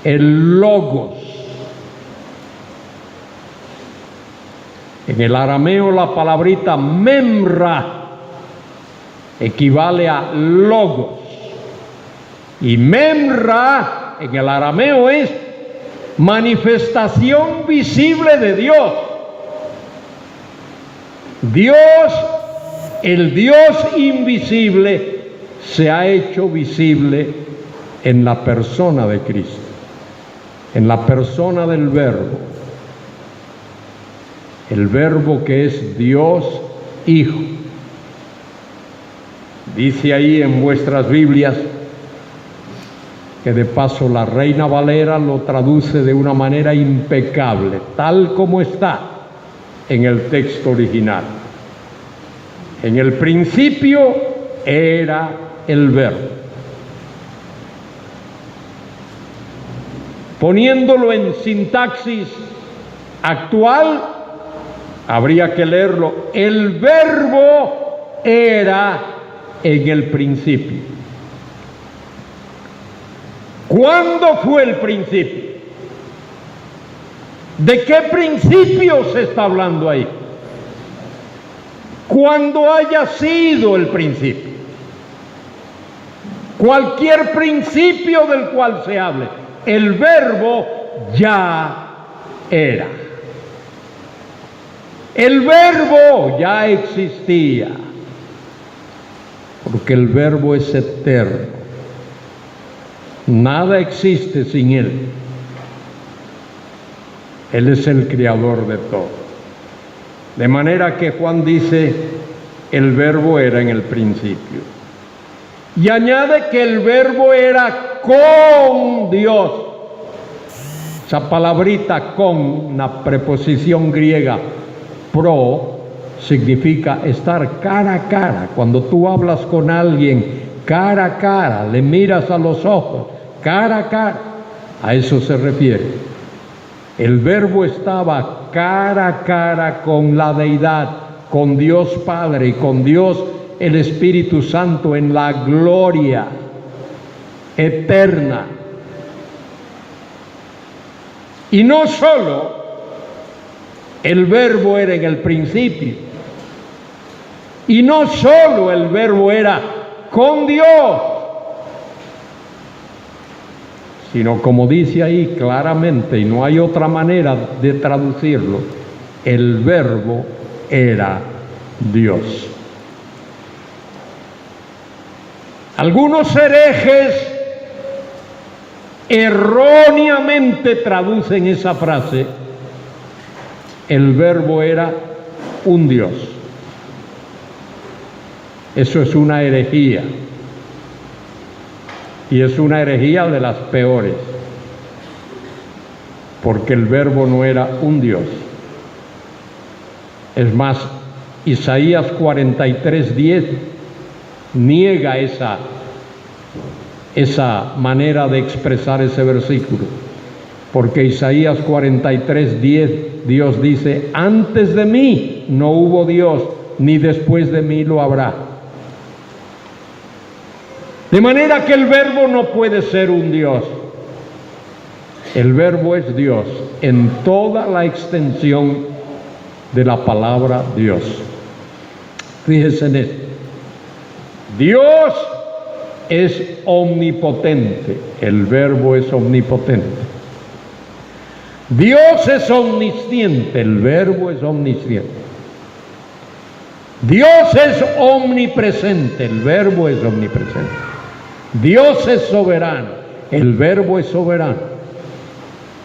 el logos. En el arameo la palabrita memra equivale a logos. Y memra en el arameo es manifestación visible de Dios. Dios, el Dios invisible, se ha hecho visible en la persona de Cristo, en la persona del Verbo. El Verbo que es Dios Hijo. Dice ahí en vuestras Biblias, que de paso la Reina Valera lo traduce de una manera impecable, tal como está en el texto original. En el principio era el Verbo. Poniéndolo en sintaxis actual, habría que leerlo: el Verbo era en el principio. ¿Cuándo fue el principio? ¿De qué principio se está hablando ahí? Cuando haya sido el principio. Cualquier principio del cual se hable, el Verbo ya era. El Verbo ya existía, porque el Verbo es eterno. Nada existe sin Él. Él es el creador de todo. De manera que Juan dice, el Verbo era en el principio. Y añade que el Verbo era con Dios. Esa palabrita con, una preposición griega, pro, significa estar cara a cara. Cuando tú hablas con alguien cara a cara, le miras a los ojos, cara a cara, a eso se refiere. El Verbo estaba cara a cara con la deidad, con Dios Padre y con Dios el Espíritu Santo en la gloria eterna. Y no solo el Verbo era en el principio, y no solo el Verbo era con Dios, sino como dice ahí claramente, y no hay otra manera de traducirlo, el Verbo era Dios. Algunos herejes erróneamente traducen esa frase, el Verbo era un Dios. Eso es una herejía. Y es una herejía de las peores, porque el Verbo no era un Dios. Es más, Isaías 43:10 niega esa manera de expresar ese versículo, porque Isaías 43:10 Dios dice, antes de mí no hubo Dios, ni después de mí lo habrá. De manera que el Verbo no puede ser un Dios. El Verbo es Dios en toda la extensión de la palabra Dios. Fíjense en esto. Dios es omnipotente. El Verbo es omnipotente. Dios es omnisciente. El Verbo es omnisciente. Dios es omnipresente. El Verbo es omnipresente. Dios es soberano, el Verbo es soberano.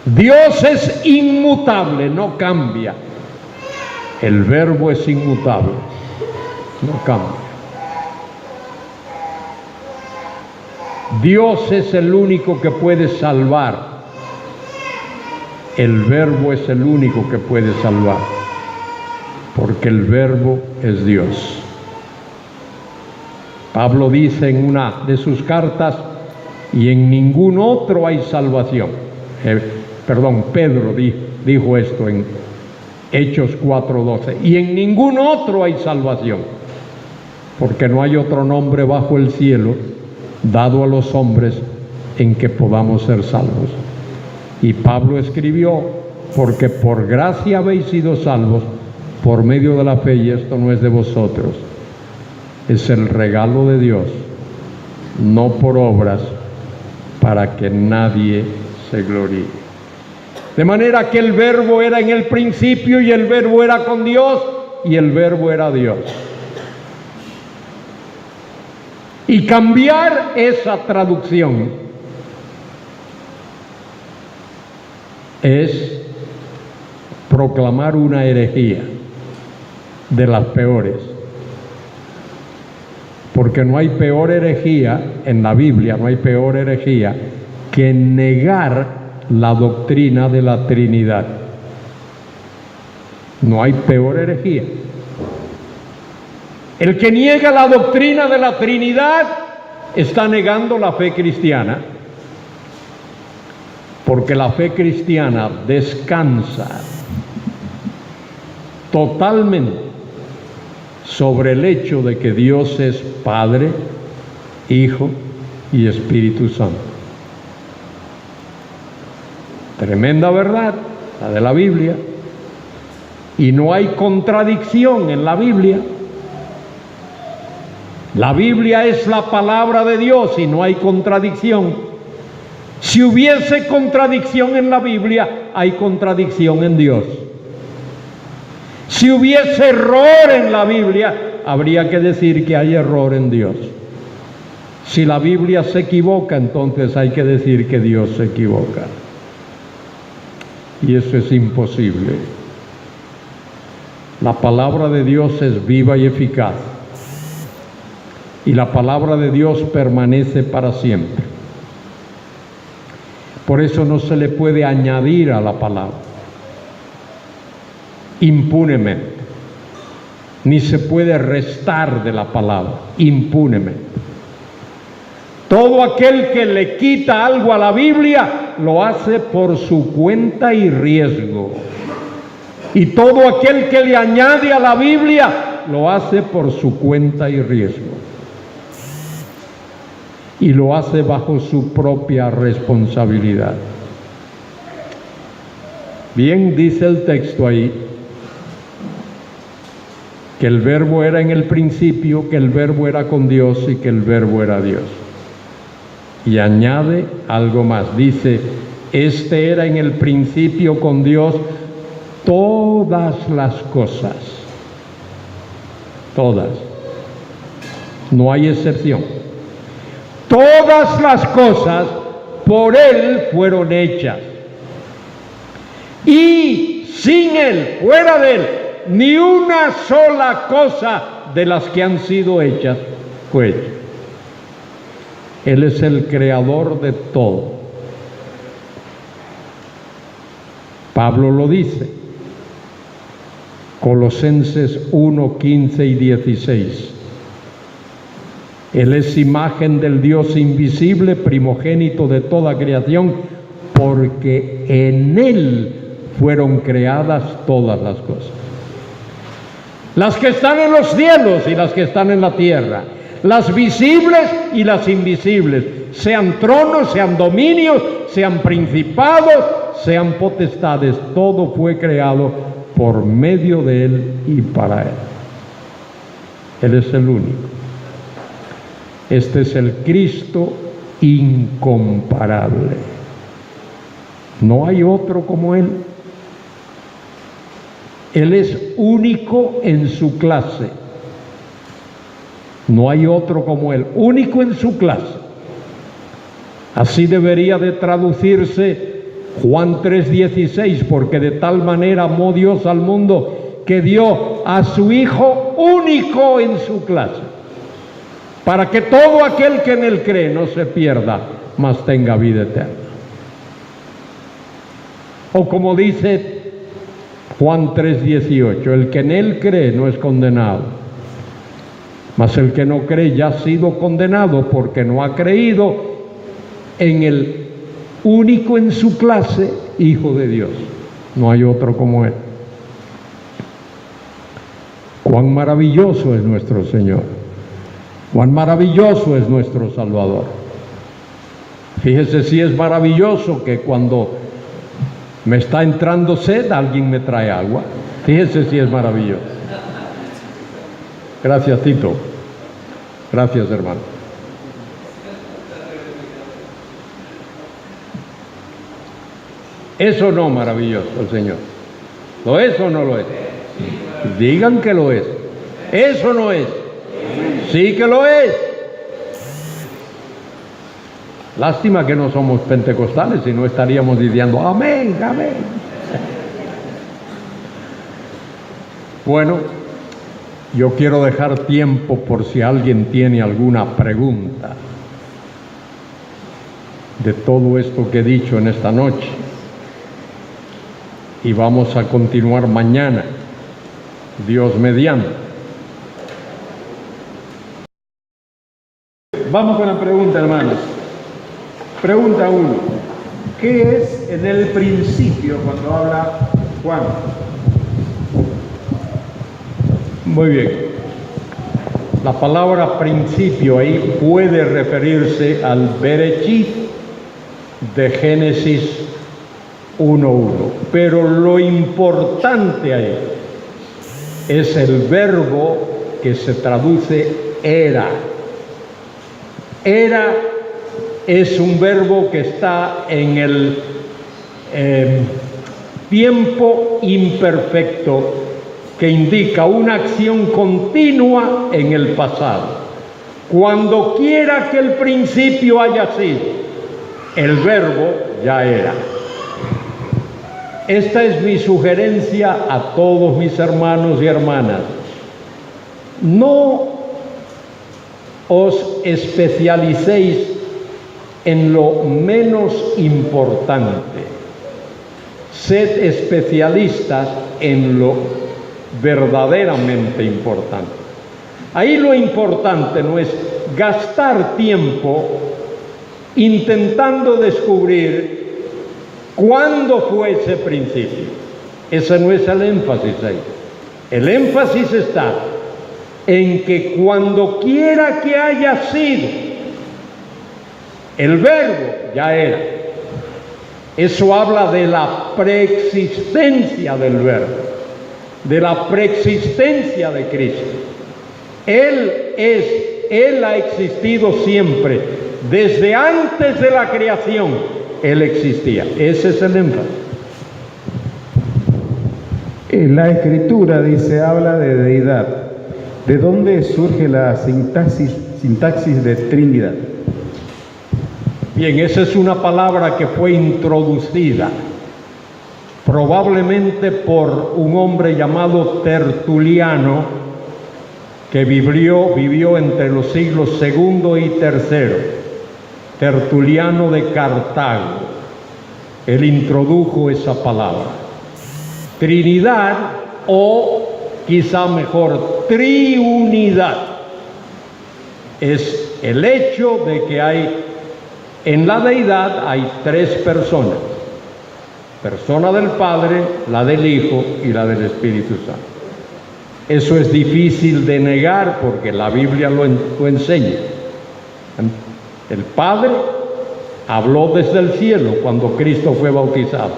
Dios es inmutable, no cambia. El Verbo es inmutable, no cambia. Dios es el único que puede salvar. El Verbo es el único que puede salvar, porque el Verbo es Dios. Pablo dice en una de sus cartas, y en ningún otro hay salvación. Pedro dijo esto en Hechos 4:12, y en ningún otro hay salvación, porque no hay otro nombre bajo el cielo dado a los hombres en que podamos ser salvos. Y Pablo escribió, porque por gracia habéis sido salvos por medio de la fe, y esto no es de vosotros, es el regalo de Dios, no por obras, para que nadie se gloríe. De manera que el Verbo era en el principio, y el Verbo era con Dios, y el Verbo era Dios. Y cambiar esa traducción es proclamar una herejía de las peores, porque no hay peor herejía en la Biblia, no hay peor herejía que negar la doctrina de la Trinidad. No hay peor herejía. El que niega la doctrina de la Trinidad está negando la fe cristiana, porque la fe cristiana descansa totalmente sobre el hecho de que Dios es Padre, Hijo y Espíritu Santo. Tremenda verdad, la de la Biblia, y no hay contradicción en la Biblia. La Biblia es la palabra de Dios y no hay contradicción. Si hubiese contradicción en la Biblia, hay contradicción en Dios. Si hubiese error en la Biblia, habría que decir que hay error en Dios. Si la Biblia se equivoca, entonces hay que decir que Dios se equivoca. Y eso es imposible. La palabra de Dios es viva y eficaz. Y la palabra de Dios permanece para siempre. Por eso no se le puede añadir a la palabra impunemente, ni se puede restar de la palabra impunemente. Todo aquel que le quita algo a la Biblia lo hace por su cuenta y riesgo. Y todo aquel que le añade a la Biblia lo hace por su cuenta y riesgo. Y lo hace bajo su propia responsabilidad. Bien dice el texto ahí, que el Verbo era en el principio, que el Verbo era con Dios y que el Verbo era Dios. Y añade algo más, dice, este era en el principio con Dios todas las cosas. Todas. No hay excepción. Todas las cosas por Él fueron hechas. Y sin Él, fuera de Él, ni una sola cosa de las que han sido hechas fue hecha. Él es el creador de todo. Pablo lo dice. Colosenses 1, 15 y 16. Él es imagen del Dios invisible, primogénito de toda creación, porque en Él fueron creadas todas las cosas. Las que están en los cielos y las que están en la tierra, las visibles y las invisibles, sean tronos, sean dominios, sean principados, sean potestades, todo fue creado por medio de Él y para Él. Él es el único. Este es el Cristo incomparable. No hay otro como Él. Él es único en su clase. No hay otro como Él, único en su clase. Así debería de traducirse Juan 3:16, porque de tal manera amó Dios al mundo que dio a su Hijo único en su clase. para que todo aquel que en él cree no se pierda, mas tenga vida eterna. O como dice Juan 3:18, el que en él cree no es condenado, mas el que no cree ya ha sido condenado porque no ha creído en el único en su clase Hijo de Dios. No hay otro como él. Cuán maravilloso es nuestro Señor, cuán maravilloso es nuestro Salvador. Fíjese si es maravilloso que cuando me está entrando sed, alguien me trae agua. Fíjese si es maravilloso. Gracias, Tito. Gracias, hermano. ¿Eso no maravilloso el Señor? ¿Lo es o no lo es? Digan que lo es. ¿Eso no es? Sí que lo es. Lástima que no somos pentecostales, si no estaríamos diciendo amén, amén. Bueno, yo quiero dejar tiempo por si alguien tiene alguna pregunta de todo esto que he dicho en esta noche. Y vamos a continuar mañana, Dios mediante. Vamos con la pregunta, hermanos. Pregunta 1. ¿Qué es en el principio cuando habla Juan? Muy bien. La palabra principio ahí puede referirse al Bereshit de Génesis 1:1. Pero lo importante ahí es el verbo que se traduce era. Era es un verbo que está en el tiempo imperfecto, que indica una acción continua en el pasado. Cuando quiera que el principio haya sido, el verbo ya era. Esta es mi sugerencia a todos mis hermanos y hermanas. No os especialicéis en lo menos importante. Sed especialistas en lo verdaderamente importante. Ahí lo importante no es gastar tiempo intentando descubrir cuándo fue ese principio. Ese no es el énfasis ahí. El énfasis está en que cuando quiera que haya sido, el verbo ya era. Eso habla de la preexistencia del verbo, de la preexistencia de Cristo. Él ha existido siempre. Desde antes de la creación, Él existía. Ese es el énfasis. La Escritura, dice, habla de deidad. ¿De dónde surge la sintaxis de Trinidad? Bien, esa es una palabra que fue introducida probablemente por un hombre llamado Tertuliano, que vivió entre los siglos II y III. Tertuliano de Cartago. Él introdujo esa palabra. Trinidad, o quizá mejor, triunidad, es el hecho de que en la deidad hay tres personas: persona del Padre, la del Hijo y la del Espíritu Santo. Eso es difícil de negar porque la Biblia lo enseña. El Padre habló desde el cielo cuando Cristo fue bautizado: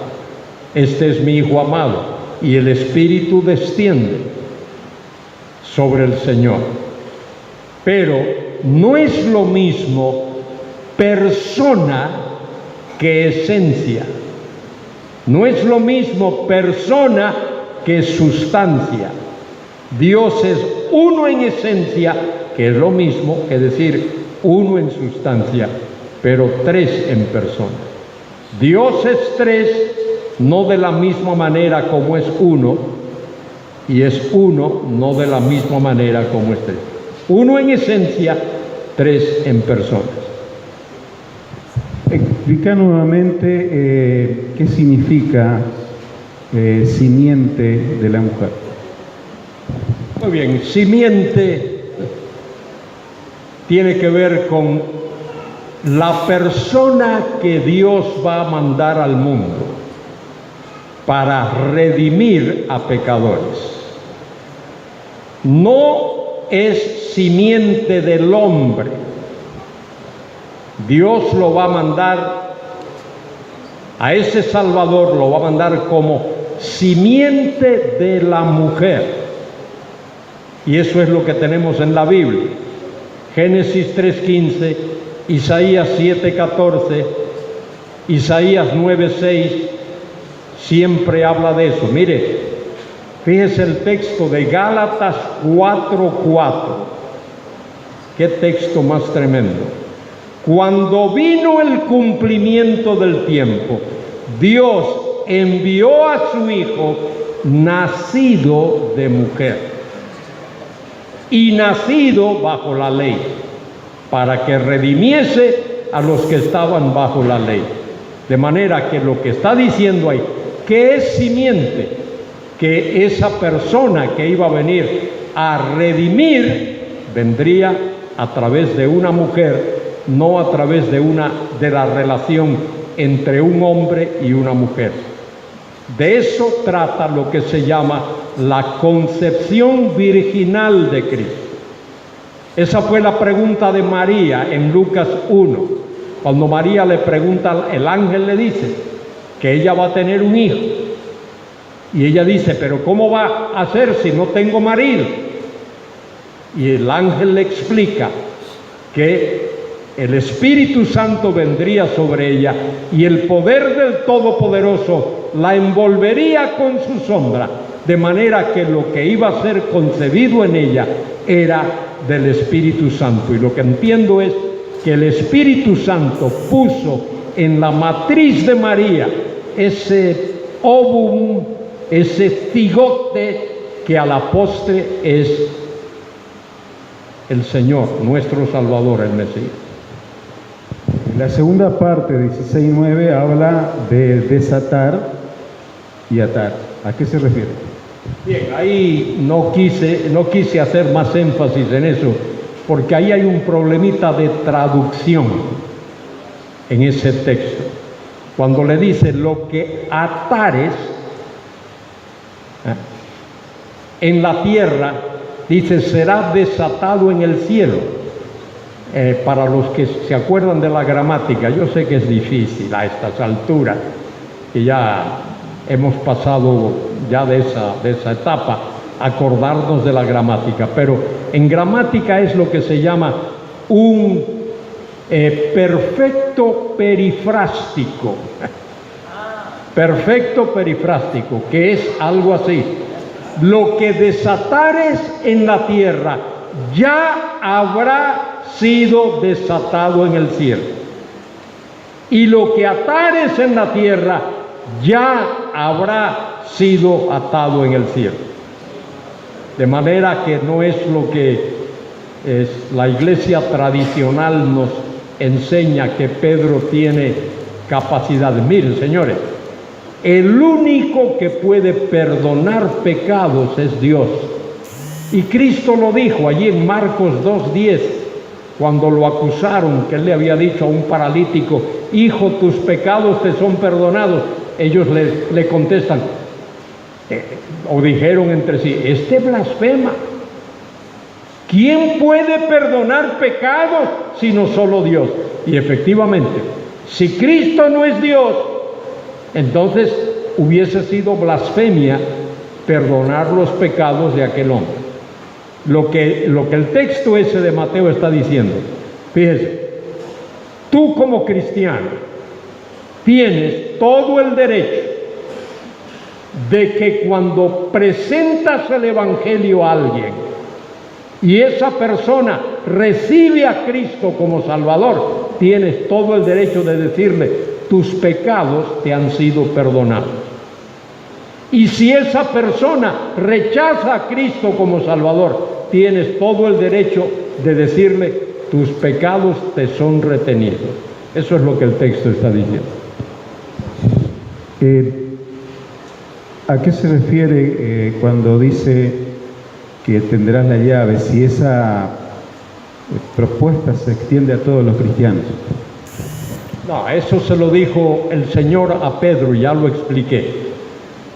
este es mi Hijo amado. Y el Espíritu desciende sobre el Señor. Pero no es lo mismo persona que esencia. No es lo mismo persona que sustancia. Dios es uno en esencia, que es lo mismo que decir uno en sustancia, pero tres en persona. Dios es tres, no de la misma manera como es uno, y es uno no de la misma manera como es tres. Uno en esencia, tres en personas. Explica nuevamente qué significa simiente de la mujer. Muy bien, simiente tiene que ver con la persona que Dios va a mandar al mundo para redimir a pecadores. No es simiente del hombre. Dios lo va a mandar, a ese Salvador lo va a mandar como simiente de la mujer. Y eso es lo que tenemos en la Biblia. Génesis 3:15, Isaías 7:14, Isaías 9:6, siempre habla de eso. Mire, fíjese el texto de Gálatas 4:4. Qué texto más tremendo. Cuando vino el cumplimiento del tiempo, Dios envió a su Hijo nacido de mujer y nacido bajo la ley, para que redimiese a los que estaban bajo la ley. De manera que lo que está diciendo ahí, que es simiente, que esa persona que iba a venir a redimir, vendría a través de una mujer, no a través de la relación entre un hombre y una mujer. De eso trata lo que se llama la concepción virginal de Cristo. Esa fue la pregunta de María en Lucas 1. Cuando María le pregunta, el ángel le dice que ella va a tener un hijo. Y ella dice, pero ¿cómo va a ser si no tengo marido? Y el ángel le explica que el Espíritu Santo vendría sobre ella y el poder del Todopoderoso la envolvería con su sombra, de manera que lo que iba a ser concebido en ella era del Espíritu Santo. Y lo que entiendo es que el Espíritu Santo puso en la matriz de María ese ovum, ese cigote que a la postre es el Señor, nuestro Salvador, el Mesías. La segunda parte, 16:9, habla de desatar y atar. ¿A qué se refiere? Bien, ahí no quise hacer más énfasis en eso, porque ahí hay un problemita de traducción en ese texto. Cuando le dice lo que atares en la tierra, dice será desatado en el cielo. Para los que se acuerdan de la gramática, yo sé que es difícil a estas alturas, que ya hemos pasado ya de esa etapa, acordarnos de la gramática, pero en gramática es lo que se llama un perfecto perifrástico. Perfecto perifrástico, que es algo así: lo que desatares en la tierra ya habrá sido desatado en el cielo, y lo que atares en la tierra ya habrá sido atado en el cielo. De manera que no es lo que la iglesia tradicional nos enseña, que Pedro tiene capacidad. Miren, señores, el único que puede perdonar pecados es Dios. Y Cristo lo dijo allí en Marcos 2:10, cuando lo acusaron, que él le había dicho a un paralítico: hijo, tus pecados te son perdonados. Ellos le contestan, o dijeron entre sí, este blasfema. ¿Quién puede perdonar pecados sino solo Dios? Y efectivamente, si Cristo no es Dios, entonces hubiese sido blasfemia perdonar los pecados de aquel hombre. Lo que el texto ese de Mateo está diciendo, fíjese, tú como cristiano tienes todo el derecho de que cuando presentas el Evangelio a alguien y esa persona recibe a Cristo como Salvador, tienes todo el derecho de decirle: tus pecados te han sido perdonados. Y si esa persona rechaza a Cristo como Salvador, tienes todo el derecho de decirle: tus pecados te son retenidos. Eso es lo que el texto está diciendo. ¿A qué se refiere cuando dice que tendrás la llave? Si esa propuesta se extiende a todos los cristianos. No, eso se lo dijo el Señor a Pedro, ya lo expliqué.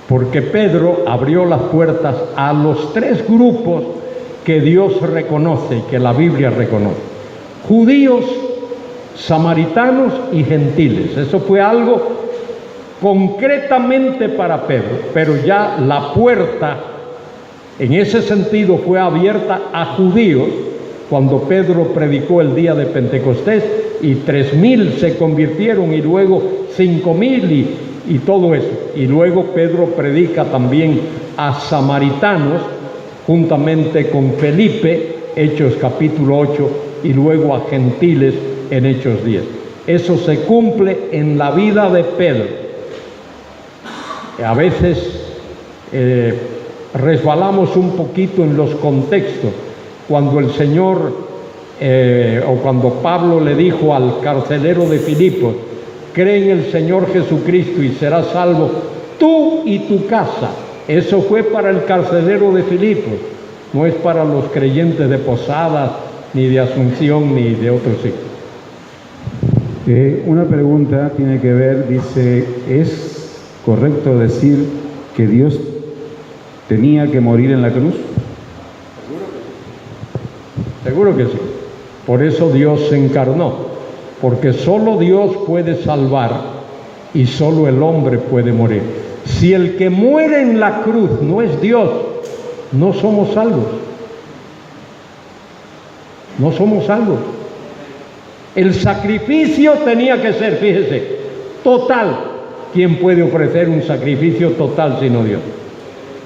Porque Pedro abrió las puertas a los tres grupos que Dios reconoce y que la Biblia reconoce: judíos, samaritanos y gentiles. Eso fue algo concretamente para Pedro, pero ya la puerta en ese sentido fue abierta a judíos cuando Pedro predicó el día de Pentecostés y 3,000 se convirtieron y luego 5,000 y todo eso. Y luego Pedro predica también a samaritanos juntamente con Felipe, Hechos capítulo 8, y luego a gentiles en Hechos 10. Eso se cumple en la vida de Pedro. A veces resbalamos un poquito en los contextos. Cuando el Señor o cuando Pablo le dijo al carcelero de Filipos: cree en el Señor Jesucristo y serás salvo tú y tu casa. Eso fue para el carcelero de Filipos, no es para los creyentes de Posadas, ni de Asunción, ni de otros sitios. Una pregunta tiene que ver, dice, ¿es correcto decir que Dios tenía que morir en la cruz? Seguro que sí. Por eso Dios se encarnó, porque solo Dios puede salvar y solo el hombre puede morir. Si el que muere en la cruz no es Dios, no somos salvos. No somos salvos. El sacrificio tenía que ser, fíjese, total. ¿Quién puede ofrecer un sacrificio total sino Dios?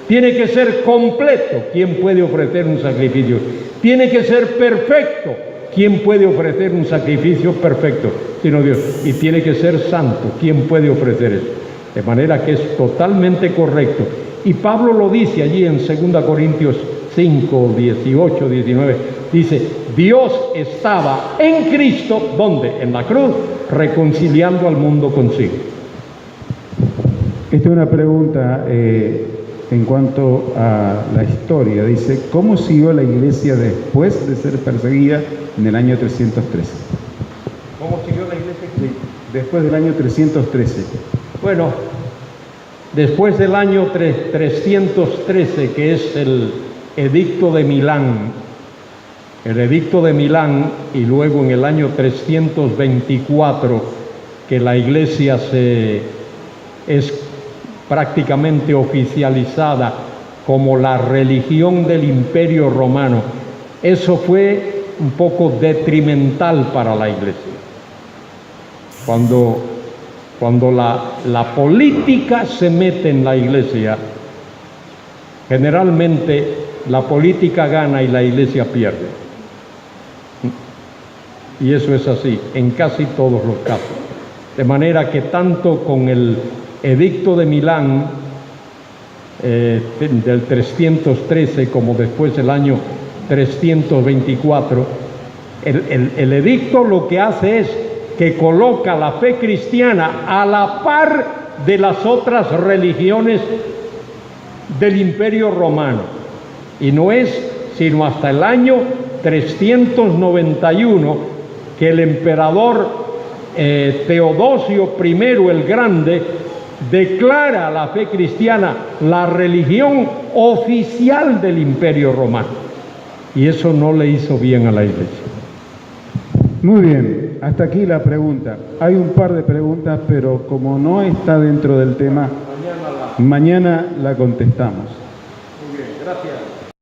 Tiene que ser completo. ¿Quién puede ofrecer un sacrificio? Tiene que ser perfecto. ¿Quién puede ofrecer un sacrificio perfecto sino Dios? Y tiene que ser santo. ¿Quién puede ofrecer eso? De manera que es totalmente correcto. Y Pablo lo dice allí en 2 Corintios 5, 18, 19. Dice: Dios estaba en Cristo, ¿dónde? En la cruz, reconciliando al mundo consigo. Esta es una pregunta en cuanto a la historia. Dice, ¿cómo siguió la iglesia después de ser perseguida en el año 313? ¿Cómo siguió la iglesia? Sí, después del año 313. Bueno, después del año 313, que es el Edicto de Milán, y luego en el año 324, que la iglesia es prácticamente oficializada como la religión del Imperio Romano. Eso fue un poco detrimental para la iglesia. Cuando la política se mete en la iglesia, generalmente la política gana y la iglesia pierde. Y eso es así en casi todos los casos. De manera que tanto con el Edicto de Milán del 313 como después del año 324, el edicto lo que hace es que coloca la fe cristiana a la par de las otras religiones del Imperio Romano. Y no es sino hasta el año 391 que el emperador Teodosio I el Grande declara la fe cristiana la religión oficial del Imperio Romano. Y eso no le hizo bien a la iglesia. Muy bien, hasta aquí la pregunta. Hay un par de preguntas, pero como no está dentro del tema, mañana la contestamos.